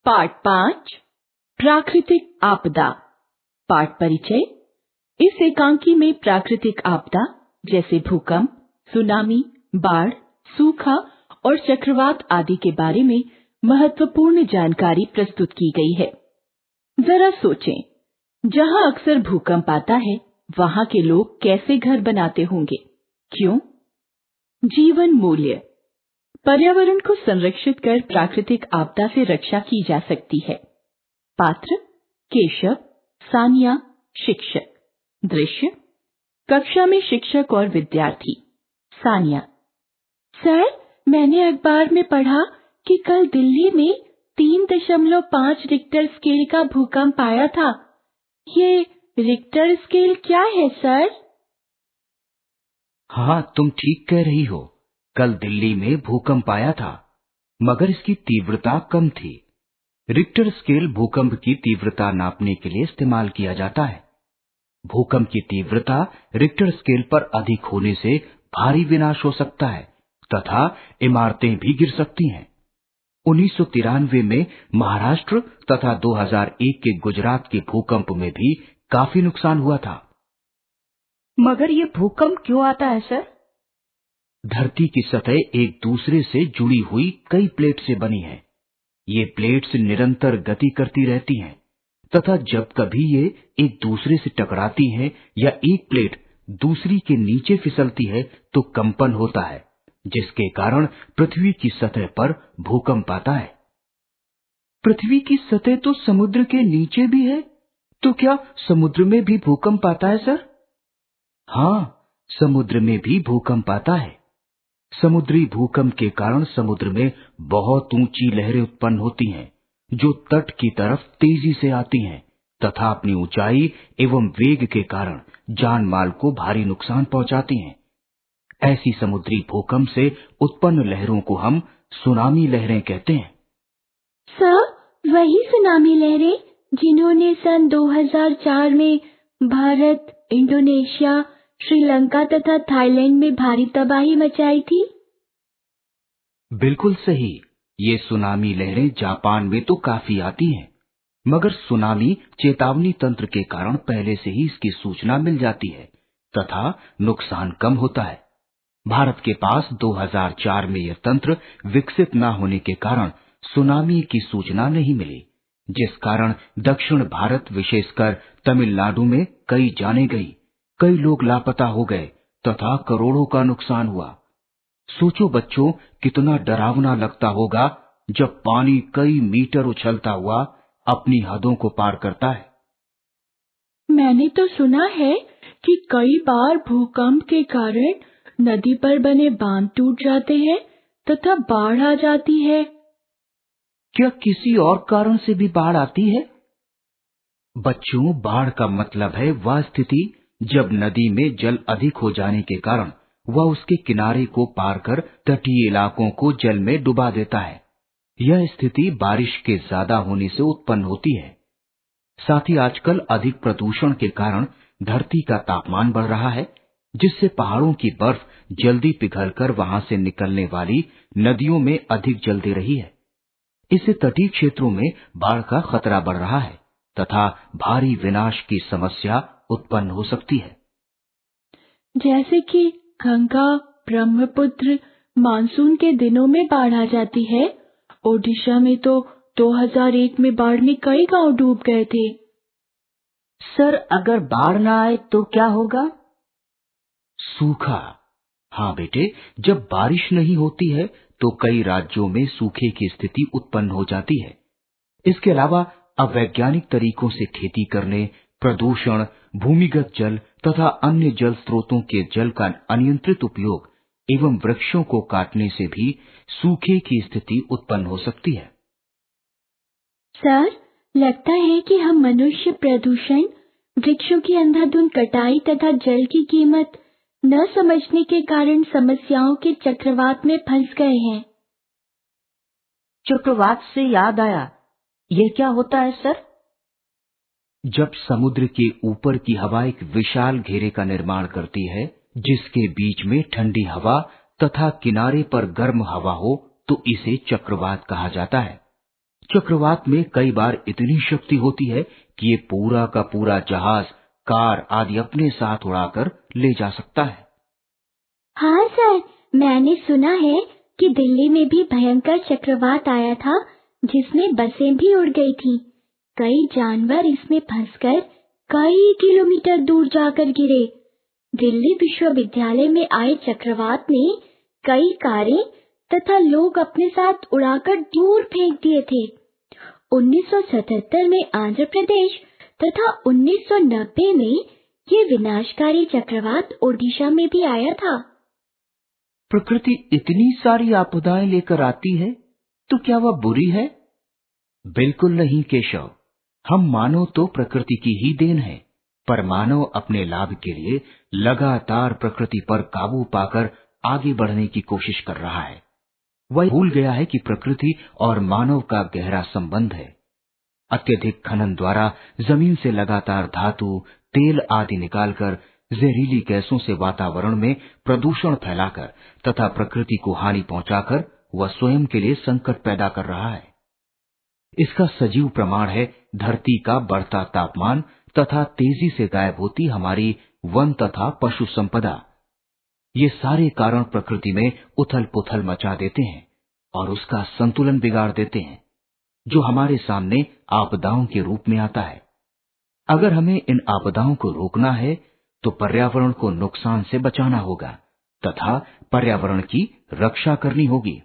पाठ 5 प्राकृतिक आपदा। पाठ परिचय। इस एकांकी में प्राकृतिक आपदा जैसे भूकंप, सुनामी, बाढ़, सूखा और चक्रवात आदि के बारे में महत्वपूर्ण जानकारी प्रस्तुत की गई है। जरा सोचें, जहां अक्सर भूकंप आता है, वहां के लोग कैसे घर बनाते होंगे? क्यों? जीवन मूल्य। पर्यावरण को संरक्षित कर प्राकृतिक आपदा से रक्षा की जा सकती है। पात्र: केशव, सानिया, शिक्षक। दृश्य: कक्षा में शिक्षक और विद्यार्थी। सानिया: सर, मैंने अखबार में पढ़ा कि कल दिल्ली में 3.5 रिक्टर स्केल का भूकंप आया था। ये रिक्टर स्केल क्या है सर? हाँ, तुम ठीक कह रही हो। कल दिल्ली में भूकंप आया था, मगर इसकी तीव्रता कम थी। रिक्टर स्केल भूकंप की तीव्रता नापने के लिए इस्तेमाल किया जाता है। भूकंप की तीव्रता रिक्टर स्केल पर अधिक होने से भारी विनाश हो सकता है तथा इमारतें भी गिर सकती हैं। 1993 में महाराष्ट्र तथा 2001 के गुजरात के भूकंप में भी काफी नुकसान हुआ था। मगर ये भूकंप क्यों आता है सर? धरती की सतह एक दूसरे से जुड़ी हुई कई प्लेट से बनी है। ये प्लेट्स निरंतर गति करती रहती हैं तथा जब कभी ये एक दूसरे से टकराती हैं या एक प्लेट दूसरी के नीचे फिसलती है तो कंपन होता है, जिसके कारण पृथ्वी की सतह पर भूकंप आता है। पृथ्वी की सतह तो समुद्र के नीचे भी है, तो क्या समुद्र में भी भूकंप आता है सर? हाँ, समुद्र में भी भूकंप आता है। समुद्री भूकंप के कारण समुद्र में बहुत ऊंची लहरें उत्पन्न होती हैं, जो तट की तरफ तेजी से आती हैं तथा अपनी ऊंचाई एवं वेग के कारण जान माल को भारी नुकसान पहुंचाती हैं। ऐसी समुद्री भूकंप से उत्पन्न लहरों को हम सुनामी लहरें कहते हैं। सर, वही सुनामी लहरें जिन्होंने सन 2004 में भारत, इंडोनेशिया, श्रीलंका तथा थाईलैंड में भारी तबाही मचाई थी? बिल्कुल सही। ये सुनामी लहरें जापान में तो काफी आती हैं, मगर सुनामी चेतावनी तंत्र के कारण पहले से ही इसकी सूचना मिल जाती है तथा नुकसान कम होता है। भारत के पास 2004 में यह तंत्र विकसित न होने के कारण सुनामी की सूचना नहीं मिली, जिस कारण दक्षिण भारत विशेषकर तमिलनाडु में कई जाने गई, कई लोग लापता हो गए तथा करोड़ों का नुकसान हुआ। सोचो बच्चों, कितना डरावना लगता होगा जब पानी कई मीटर उछलता हुआ अपनी हदों को पार करता है। मैंने तो सुना है कि कई बार भूकंप के कारण नदी पर बने बांध टूट जाते हैं तथा बाढ़ आ जाती है। क्या किसी और कारण से भी बाढ़ आती है? बच्चों, बाढ़ का मतलब है वह स्थिति जब नदी में जल अधिक हो जाने के कारण वह उसके किनारे को पार कर तटीय इलाकों को जल में डुबा देता है। यह स्थिति बारिश के ज्यादा होने से उत्पन्न होती है। साथ ही आजकल अधिक प्रदूषण के कारण धरती का तापमान बढ़ रहा है, जिससे पहाड़ों की बर्फ जल्दी पिघलकर वहां से निकलने वाली नदियों में अधिक जल दे रही है। इससे तटीय क्षेत्रों में बाढ़ का खतरा बढ़ रहा है तथा भारी विनाश की समस्या उत्पन्न हो सकती है। जैसे कि गंगा, ब्रह्मपुत्र मानसून के दिनों में बाढ़ आ जाती है। ओडिशा में तो 2001 में बाढ़ में कई गांव डूब गए थे। सर, अगर बाढ़ ना आए तो क्या होगा? सूखा। हाँ बेटे, जब बारिश नहीं होती है तो कई राज्यों में सूखे की स्थिति उत्पन्न हो जाती है। इसके अलावा अवैज्ञानिक तरीकों से खेती करने, प्रदूषण, भूमिगत जल तथा अन्य जल स्रोतों के जल का अनियंत्रित उपयोग एवं वृक्षों को काटने से भी सूखे की स्थिति उत्पन्न हो सकती है। सर, लगता है कि हम मनुष्य प्रदूषण, वृक्षों की अंधाधुंध कटाई तथा जल की कीमत न समझने के कारण समस्याओं के चक्रवात में फंस गए हैं। चक्रवात से याद आया, यह क्या होता है सर? जब समुद्र के ऊपर की हवा एक विशाल घेरे का निर्माण करती है, जिसके बीच में ठंडी हवा तथा किनारे पर गर्म हवा हो, तो इसे चक्रवात कहा जाता है। चक्रवात में कई बार इतनी शक्ति होती है कि ये पूरा का पूरा जहाज, कार आदि अपने साथ उड़ाकर ले जा सकता है। हाँ सर, मैंने सुना है कि दिल्ली में भी भयंकर चक्रवात आया था जिसमें बसें भी उड़ गई थीं। कई जानवर इसमें फंसकर कई किलोमीटर दूर जाकर गिरे। दिल्ली विश्वविद्यालय में आए चक्रवात ने कई कारें तथा लोग अपने साथ उड़ाकर दूर फेंक दिए थे। 1977 में आंध्र प्रदेश तथा 1990 में ये विनाशकारी चक्रवात ओडिशा में भी आया था। प्रकृति इतनी सारी आपदाएं लेकर आती है तो क्या वह बुरी है? बिल्कुल नहीं केशव, हम मानव तो प्रकृति की ही देन है, पर मानव अपने लाभ के लिए लगातार प्रकृति पर काबू पाकर आगे बढ़ने की कोशिश कर रहा है। वह भूल गया है कि प्रकृति और मानव का गहरा संबंध है। अत्यधिक खनन द्वारा जमीन से लगातार धातु, तेल आदि निकालकर जहरीली गैसों से वातावरण में प्रदूषण फैलाकर तथा प्रकृति को हानि पहुंचाकर वह स्वयं के लिए संकट पैदा कर रहा है। इसका सजीव प्रमाण है धरती का बढ़ता तापमान तथा तेजी से गायब होती हमारी वन तथा पशु संपदा। ये सारे कारण प्रकृति में उथल पुथल मचा देते हैं और उसका संतुलन बिगाड़ देते हैं, जो हमारे सामने आपदाओं के रूप में आता है। अगर हमें इन आपदाओं को रोकना है तो पर्यावरण को नुकसान से बचाना होगा तथा पर्यावरण की रक्षा करनी होगी।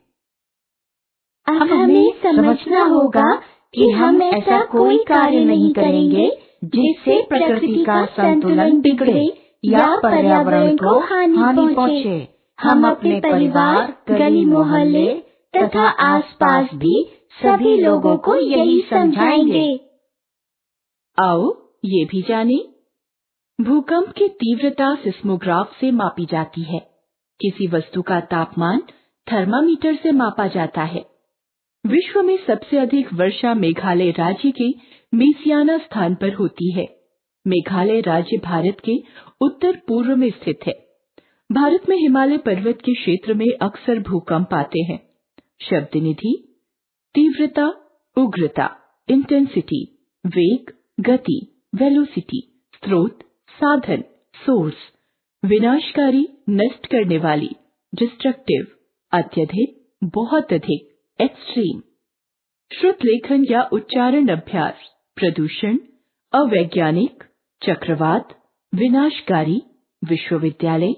अब हमें समझना होगा कि हम ऐसा कोई कार्य नहीं करेंगे जिससे प्रकृति का संतुलन बिगड़े या पर्यावरण को हानि पहुंचे। हम अपने परिवार, गली मोहल्ले तथा आसपास भी सभी लोगों को यही समझाएंगे। आओ ये भी जाने। भूकंप की तीव्रता सिस्मोग्राफ से मापी जाती है। किसी वस्तु का तापमान थर्मामीटर से मापा जाता है। विश्व में सबसे अधिक वर्षा मेघालय राज्य के मेसियाना स्थान पर होती है। मेघालय राज्य भारत के उत्तर पूर्व में स्थित है। भारत में हिमालय पर्वत के क्षेत्र में अक्सर भूकंप आते हैं। शब्द निधि: तीव्रता, उग्रता, इंटेंसिटी, वेग, गति, वेलोसिटी, स्रोत, साधन, सोर्स, विनाशकारी, नष्ट करने वाली, डिस्ट्रक्टिव, अत्यधिक, बहुत अधिक, एक्सट्रीम। श्रुत लेखन या उच्चारण अभ्यास: प्रदूषण, अवैज्ञानिक, चक्रवात, विनाशकारी, विश्वविद्यालय,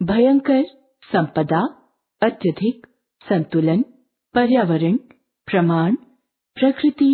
भयंकर, संपदा, अत्यधिक, संतुलन, पर्यावरण, प्रमाण, प्रकृति,